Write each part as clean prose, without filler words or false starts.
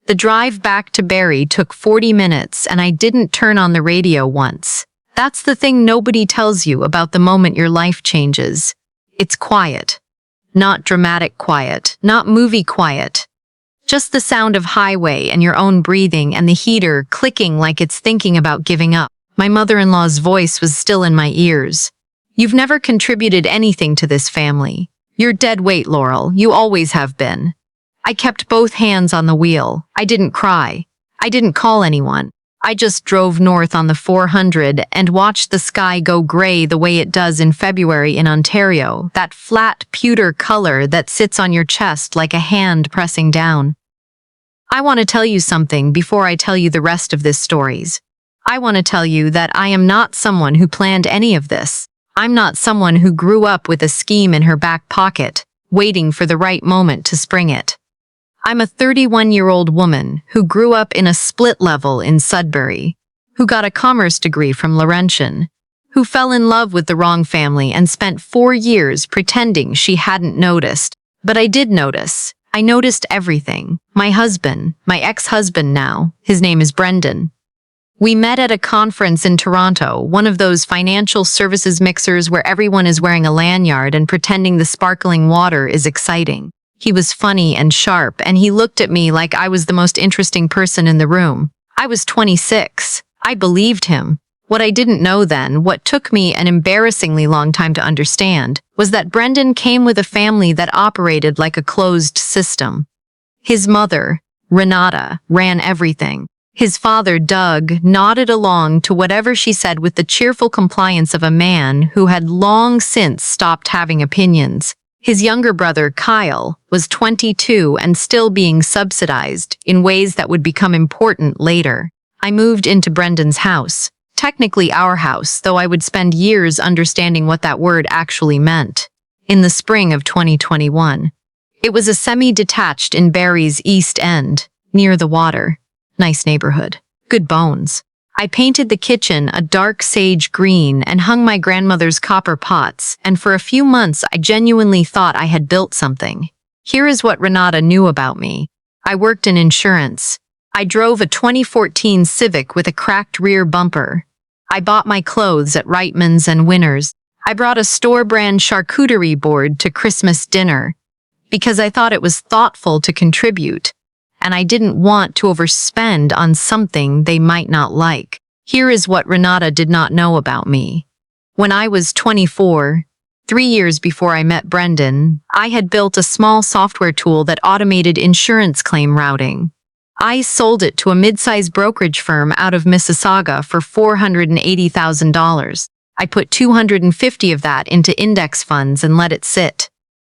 The drive back to Barrie took 40 minutes and I didn't turn on the radio once. That's the thing nobody tells you about the moment your life changes. It's quiet. Not dramatic quiet, not movie quiet. Just the sound of highway and your own breathing and the heater clicking like it's thinking about giving up. My mother-in-law's voice was still in my ears. You've never contributed anything to this family. You're dead weight, Laurel. You always have been. I kept both hands on the wheel. I didn't cry. I didn't call anyone. I just drove north on the 400 and watched the sky go gray the way it does in February in Ontario, that flat pewter color that sits on your chest like a hand pressing down. I want to tell you something before I tell you the rest of this stories. I want to tell you that I am not someone who planned any of this. I'm not someone who grew up with a scheme in her back pocket, waiting for the right moment to spring it. I'm a 31-year-old woman who grew up in a split level in Sudbury, who got a commerce degree from Laurentian, who fell in love with the wrong family and spent 4 years pretending she hadn't noticed. But I did notice. I noticed everything. My husband, my ex-husband now, his name is Brendan. We met at a conference in Toronto, one of those financial services mixers where everyone is wearing a lanyard and pretending the sparkling water is exciting. He was funny and sharp, and he looked at me like I was the most interesting person in the room. I was 26. I believed him. What I didn't know then, what took me an embarrassingly long time to understand, was that Brendan came with a family that operated like a closed system. His mother, Renata, ran everything. His father, Doug, nodded along to whatever she said with the cheerful compliance of a man who had long since stopped having opinions. His younger brother, Kyle, was 22 and still being subsidized in ways that would become important later. I moved into Brendan's house, technically our house, though I would spend years understanding what that word actually meant, in the spring of 2021. It was a semi-detached in Barrie's East End, near the water. Nice neighborhood. Good bones. I painted the kitchen a dark sage green and hung my grandmother's copper pots, and for a few months I genuinely thought I had built something. Here is what Renata knew about me. I worked in insurance. I drove a 2014 Civic with a cracked rear bumper. I bought my clothes at Reitman's and Winners. I brought a store-brand charcuterie board to Christmas dinner because I thought it was thoughtful to contribute, and I didn't want to overspend on something they might not like. Here is what Renata did not know about me. When I was 24, 3 years before I met Brendan, I had built a small software tool that automated insurance claim routing. I sold it to a mid-sized brokerage firm out of Mississauga for $480,000. I put $250 of that into index funds and let it sit.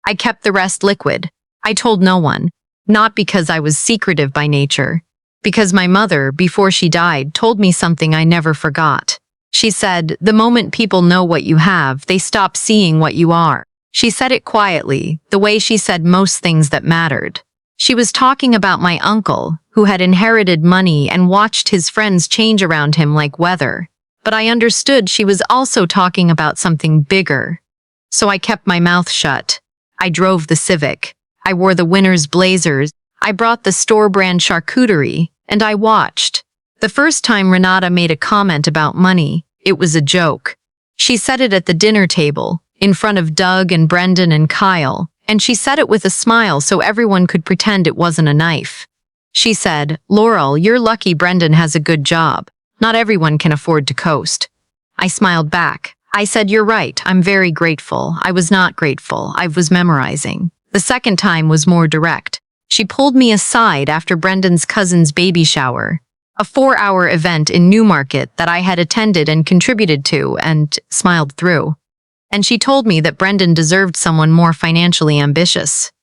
I kept the rest liquid. I told no one. Not because I was secretive by nature, because my mother, before she died, told me something I never forgot. She said, the moment people know what you have, they stop seeing what you are. She said it quietly, the way she said most things that mattered. She was talking about my uncle, who had inherited money and watched his friends change around him like weather. But I understood she was also talking about something bigger. So I kept my mouth shut. I drove the Civic. I wore the Winners blazers, I brought the store-brand charcuterie, and I watched. The first time Renata made a comment about money, it was a joke. She said it at the dinner table, in front of Doug and Brendan and Kyle, and she said it with a smile so everyone could pretend it wasn't a knife. She said, Laurel, you're lucky Brendan has a good job. Not everyone can afford to coast. I smiled back. I said, you're right, I'm very grateful. I was not grateful, I was memorizing. The second time was more direct. She pulled me aside after Brendan's cousin's baby shower, a 4-hour event in Newmarket that I had attended and contributed to and smiled through. And she told me that Brendan deserved someone more financially ambitious.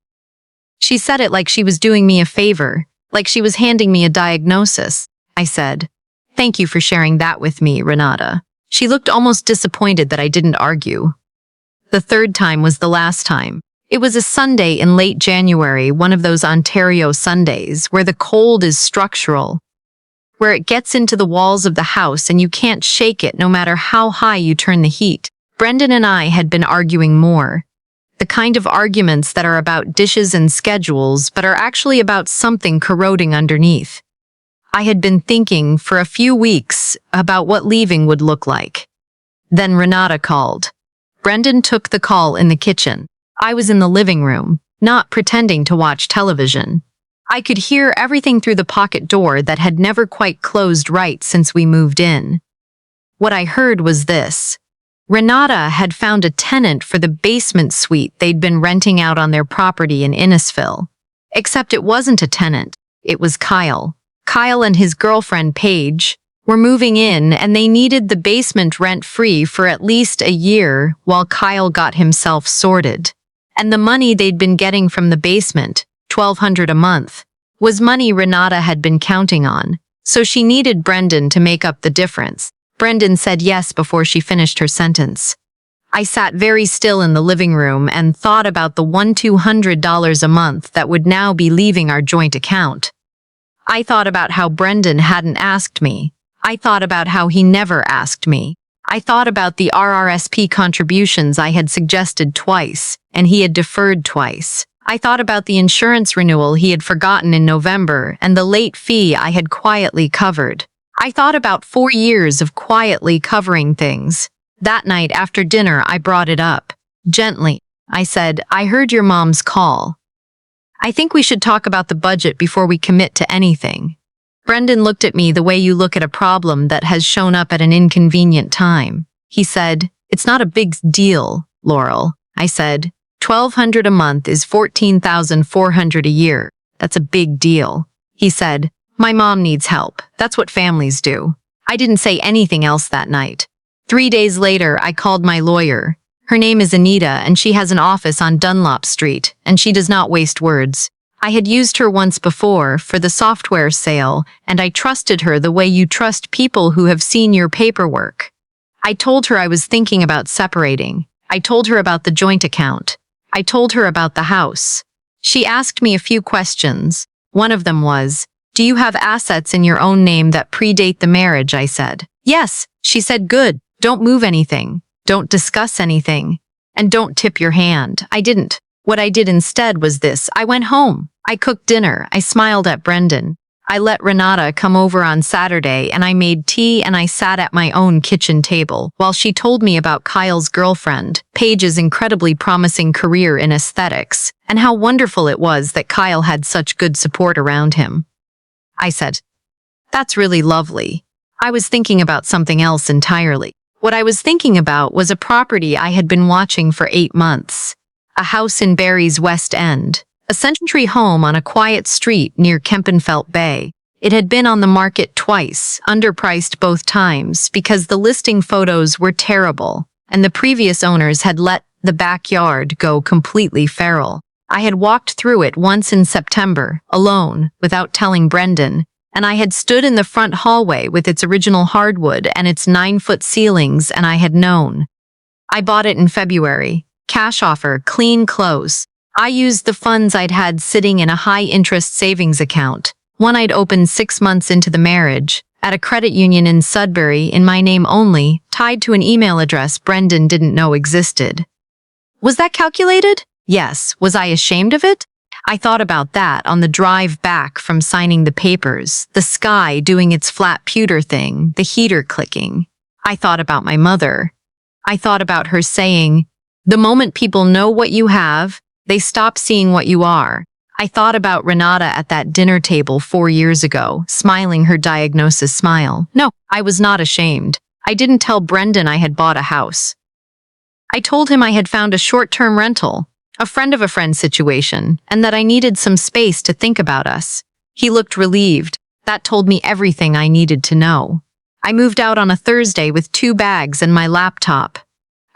She said it like she was doing me a favor, like she was handing me a diagnosis. I said, thank you for sharing that with me, Renata. She looked almost disappointed that I didn't argue. The third time was the last time. It was a Sunday in late January, one of those Ontario Sundays where the cold is structural, where it gets into the walls of the house and you can't shake it no matter how high you turn the heat. Brendan and I had been arguing more. The kind of arguments that are about dishes and schedules, but are actually about something corroding underneath. I had been thinking for a few weeks about what leaving would look like. Then Renata called. Brendan took the call in the kitchen. I was in the living room, not pretending to watch television. I could hear everything through the pocket door that had never quite closed right since we moved in. What I heard was this. Renata had found a tenant for the basement suite they'd been renting out on their property in Innisfil. Except it wasn't a tenant, it was Kyle. Kyle and his girlfriend, Paige, were moving in and they needed the basement rent-free for at least a year while Kyle got himself sorted. And the money they'd been getting from the basement, $1,200 a month, was money Renata had been counting on, so she needed Brendan to make up the difference. Brendan said yes before she finished her sentence. I sat very still in the living room and thought about the $200 a month that would now be leaving our joint account. I thought about how Brendan hadn't asked me. I thought about how he never asked me. I thought about the RRSP contributions I had suggested twice, and he had deferred twice. I thought about the insurance renewal he had forgotten in November and the late fee I had quietly covered. I thought about 4 years of quietly covering things. That night after dinner, I brought it up. Gently, I said, I heard your mom's call. I think we should talk about the budget before we commit to anything. Brendan looked at me the way you look at a problem that has shown up at an inconvenient time. He said, it's not a big deal, Laurel. I said, $1,200 a month is $14,400 a year. That's a big deal. He said, my mom needs help. That's what families do. I didn't say anything else that night. 3 days later, I called my lawyer. Her name is Anita, and she has an office on Dunlop Street, and she does not waste words. I had used her once before for the software sale, and I trusted her the way you trust people who have seen your paperwork. I told her I was thinking about separating. I told her about the joint account. I told her about the house. She asked me a few questions. One of them was, do you have assets in your own name that predate the marriage? I said. Yes. She said, good. Don't move anything. Don't discuss anything. And don't tip your hand. I didn't. What I did instead was this. I went home. I cooked dinner. I smiled at Brendan. I let Renata come over on Saturday and I made tea and I sat at my own kitchen table while she told me about Kyle's girlfriend, Paige's incredibly promising career in aesthetics, and how wonderful it was that Kyle had such good support around him. I said, that's really lovely. I was thinking about something else entirely. What I was thinking about was a property I had been watching for 8 months. A house in Barry's West End. A century home on a quiet street near Kempenfelt Bay. It had been on the market twice, underpriced both times because the listing photos were terrible, and the previous owners had let the backyard go completely feral. I had walked through it once in September, alone, without telling Brendan, and I had stood in the front hallway with its original hardwood and its 9-foot ceilings, and I had known. I bought it in February. Cash offer, clean close. I used the funds I'd had sitting in a high-interest savings account, one I'd opened 6 months into the marriage, at a credit union in Sudbury in my name only, tied to an email address Brendan didn't know existed. Was that calculated? Yes. Was I ashamed of it? I thought about that on the drive back from signing the papers, the sky doing its flat pewter thing, the heater clicking. I thought about my mother. I thought about her saying, the moment people know what you have, they stop seeing what you are. I thought about Renata at that dinner table 4 years ago, smiling her diagnosis smile. No, I was not ashamed. I didn't tell Brendan I had bought a house. I told him I had found a short-term rental, a friend of a friend situation, and that I needed some space to think about us. He looked relieved. That told me everything I needed to know. I moved out on a Thursday with 2 bags and my laptop.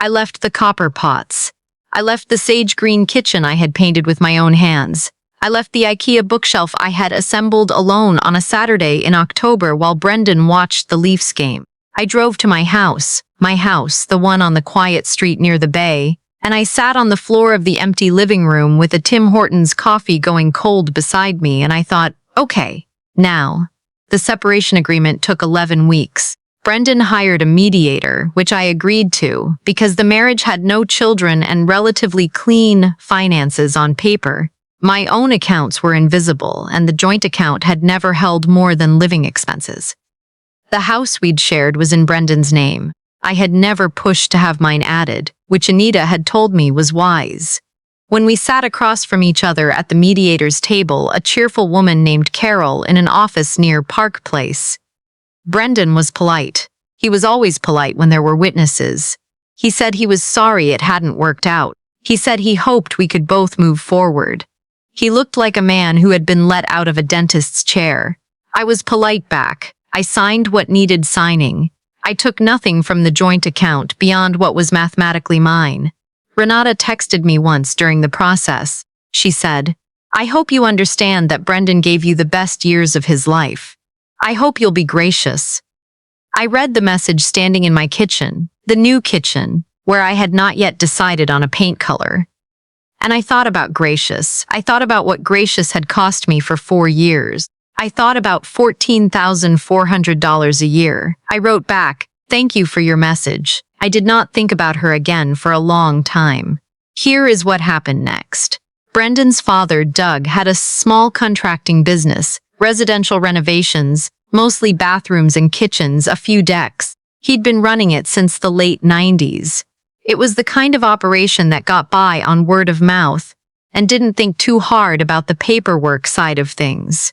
I left the copper pots. I left the sage green kitchen I had painted with my own hands. I left the IKEA bookshelf I had assembled alone on a Saturday in October while Brendan watched the Leafs game. I drove to my house, the one on the quiet street near the bay, and I sat on the floor of the empty living room with a Tim Hortons coffee going cold beside me, and I thought, okay, now. The separation agreement took 11 weeks. Brendan hired a mediator, which I agreed to, because the marriage had no children and relatively clean finances on paper. My own accounts were invisible, and the joint account had never held more than living expenses. The house we'd shared was in Brendan's name. I had never pushed to have mine added, which Anita had told me was wise. When we sat across from each other at the mediator's table, a cheerful woman named Carol in an office near Park Place. Brendan was polite. He was always polite when there were witnesses. He said he was sorry it hadn't worked out. He said he hoped we could both move forward. He looked like a man who had been let out of a dentist's chair. I was polite back. I signed what needed signing. I took nothing from the joint account beyond what was mathematically mine. Renata texted me once during the process. She said, "I hope you understand that Brendan gave you the best years of his life. I hope you'll be gracious." I read the message standing in my kitchen, the new kitchen, where I had not yet decided on a paint color. And I thought about gracious. I thought about what gracious had cost me for 4 years. I thought about $14,400 a year. I wrote back, "Thank you for your message." I did not think about her again for a long time. Here is what happened next. Brendan's father, Doug, had a small contracting business, residential renovations, mostly bathrooms and kitchens, a few decks. He'd been running it since the late 90s. It was the kind of operation that got by on word of mouth and didn't think too hard about the paperwork side of things.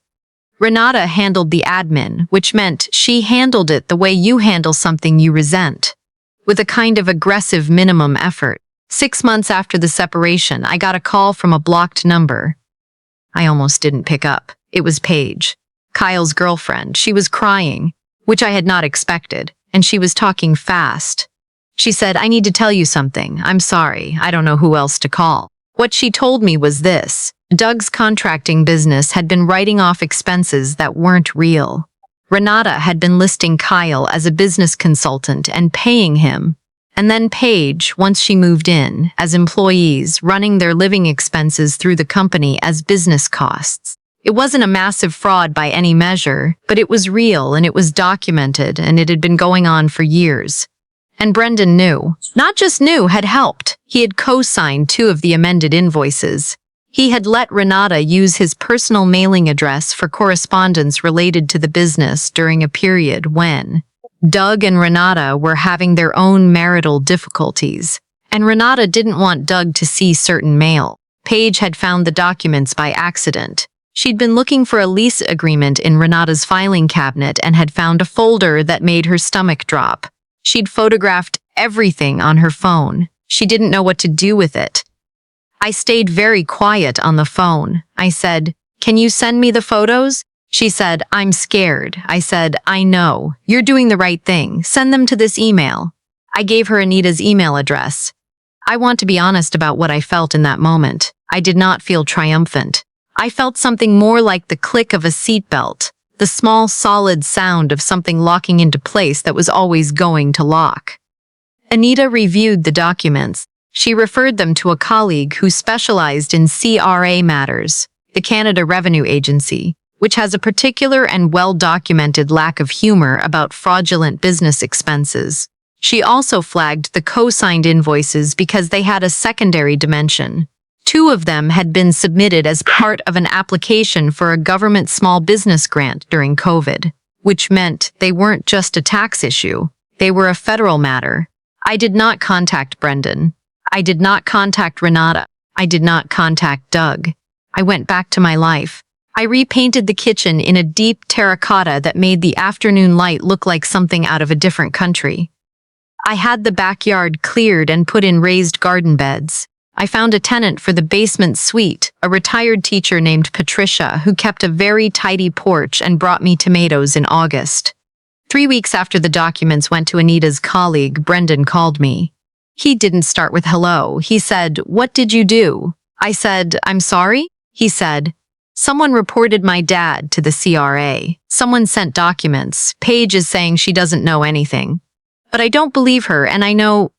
Renata handled the admin, which meant she handled it the way you handle something you resent, with a kind of aggressive minimum effort. 6 months after the separation, I got a call from a blocked number. I almost didn't pick up. It was Paige, Kyle's girlfriend. She was crying, which I had not expected, and she was talking fast. She said, "I need to tell you something. I'm sorry. I don't know who else to call." What she told me was this. Doug's contracting business had been writing off expenses that weren't real. Renata had been listing Kyle as a business consultant and paying him, and then Paige, once she moved in, as employees, running their living expenses through the company as business costs. It wasn't a massive fraud by any measure, but it was real and it was documented, and it had been going on for years. And Brendan knew. Not just knew, had helped. He had co-signed 2 of the amended invoices. He had let Renata use his personal mailing address for correspondence related to the business during a period when Doug and Renata were having their own marital difficulties, and Renata didn't want Doug to see certain mail. Paige had found the documents by accident. She'd been looking for a lease agreement in Renata's filing cabinet and had found a folder that made her stomach drop. She'd photographed everything on her phone. She didn't know what to do with it. I stayed very quiet on the phone. I said, "Can you send me the photos?" She said, "I'm scared." I said, "I know. You're doing the right thing. Send them to this email." I gave her Anita's email address. I want to be honest about what I felt in that moment. I did not feel triumphant. I felt something more like the click of a seatbelt, the small, solid sound of something locking into place that was always going to lock. Anita reviewed the documents. She referred them to a colleague who specialized in CRA matters, the Canada Revenue Agency, which has a particular and well-documented lack of humor about fraudulent business expenses. She also flagged the co-signed invoices because they had a secondary dimension. 2 of them had been submitted as part of an application for a government small business grant during COVID, which meant they weren't just a tax issue, they were a federal matter. I did not contact Brendan. I did not contact Renata. I did not contact Doug. I went back to my life. I repainted the kitchen in a deep terracotta that made the afternoon light look like something out of a different country. I had the backyard cleared and put in raised garden beds. I found a tenant for the basement suite, a retired teacher named Patricia who kept a very tidy porch and brought me tomatoes in August. 3 weeks after the documents went to Anita's colleague, Brendan called me. He didn't start with hello. He said, "What did you do?" I said, "I'm sorry?" He said, "Someone reported my dad to the CRA. Someone sent documents. Paige is saying she doesn't know anything. But I don't believe her, and I know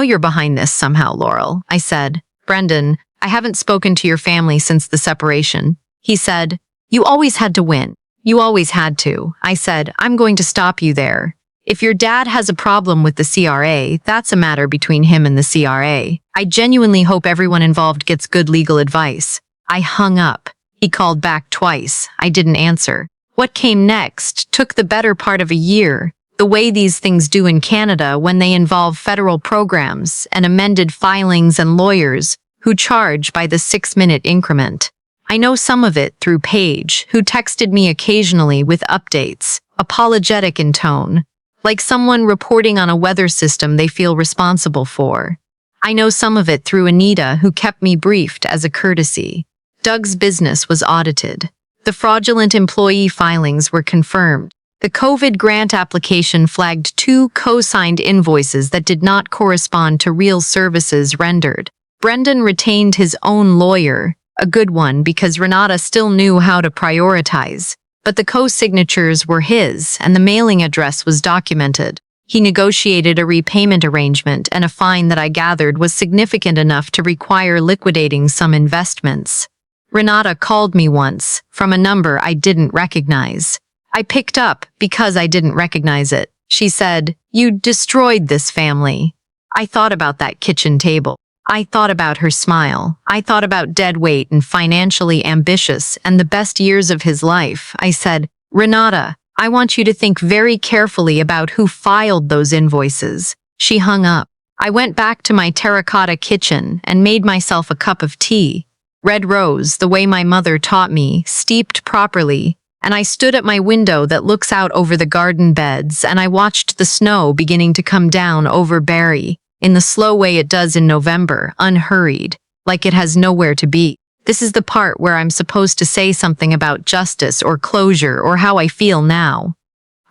you're behind this somehow, Laurel." I said, "Brendan, I haven't spoken to your family since the separation." He said, "You always had to win. You always had to." I said, "I'm going to stop you there. If your dad has a problem with the CRA, that's a matter between him and the CRA. I genuinely hope everyone involved gets good legal advice. I hung up. He called back twice. I didn't answer. What came next took the better part of a year, the way these things do in Canada when they involve federal programs and amended filings and lawyers who charge by the 6-minute increment. I know some of it through Paige, who texted me occasionally with updates, apologetic in tone, like someone reporting on a weather system they feel responsible for. I know some of it through Anita, who kept me briefed as a courtesy. Doug's business was audited. The fraudulent employee filings were confirmed. The COVID grant application flagged 2 co-signed invoices that did not correspond to real services rendered. Brendan retained his own lawyer, a good one because Renata still knew how to prioritize. But the co-signatures were his, and the mailing address was documented. He negotiated a repayment arrangement, and a fine that I gathered was significant enough to require liquidating some investments. Renata called me once, from a number I didn't recognize. I picked up because I didn't recognize it. She said, "You destroyed this family." I thought about that kitchen table. I thought about her smile. I thought about dead weight and financially ambitious and the best years of his life. I said, "Renata, I want you to think very carefully about who filed those invoices." She hung up. I went back to my terracotta kitchen and made myself a cup of tea. Red rose, the way my mother taught me, steeped properly, and I stood at my window that looks out over the garden beds, and I watched the snow beginning to come down over Barrie, in the slow way it does in November, unhurried, like it has nowhere to be. This is the part where I'm supposed to say something about justice or closure or how I feel now.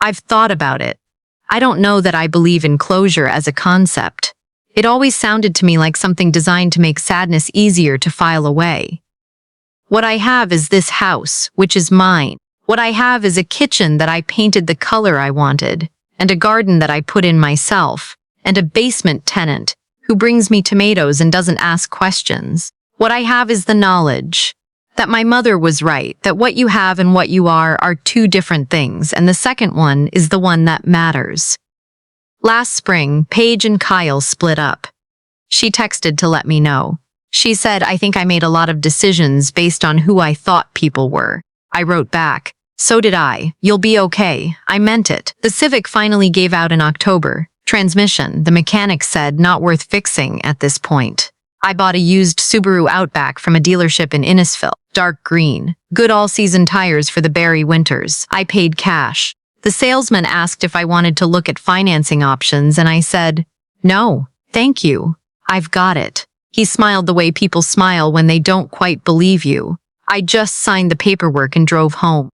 I've thought about it. I don't know that I believe in closure as a concept. It always sounded to me like something designed to make sadness easier to file away. What I have is this house, which is mine. What I have is a kitchen that I painted the color I wanted, and a garden that I put in myself, and a basement tenant who brings me tomatoes and doesn't ask questions. What I have is the knowledge that my mother was right, that what you have and what you are 2 different things, and the second one is the one that matters. Last spring, Paige and Kyle split up. She texted to let me know. She said, "I think I made a lot of decisions based on who I thought people were." I wrote back, "So did I. You'll be okay." I meant it. The Civic finally gave out in October. Transmission, the mechanic said, not worth fixing at this point. I bought a used Subaru Outback from a dealership in Innisfil, dark green, good all-season tires for the Barrie winters. I paid cash. The salesman asked if I wanted to look at financing options, and I said, "No, thank you. I've got it." He smiled the way people smile when they don't quite believe you. I just signed the paperwork and drove home.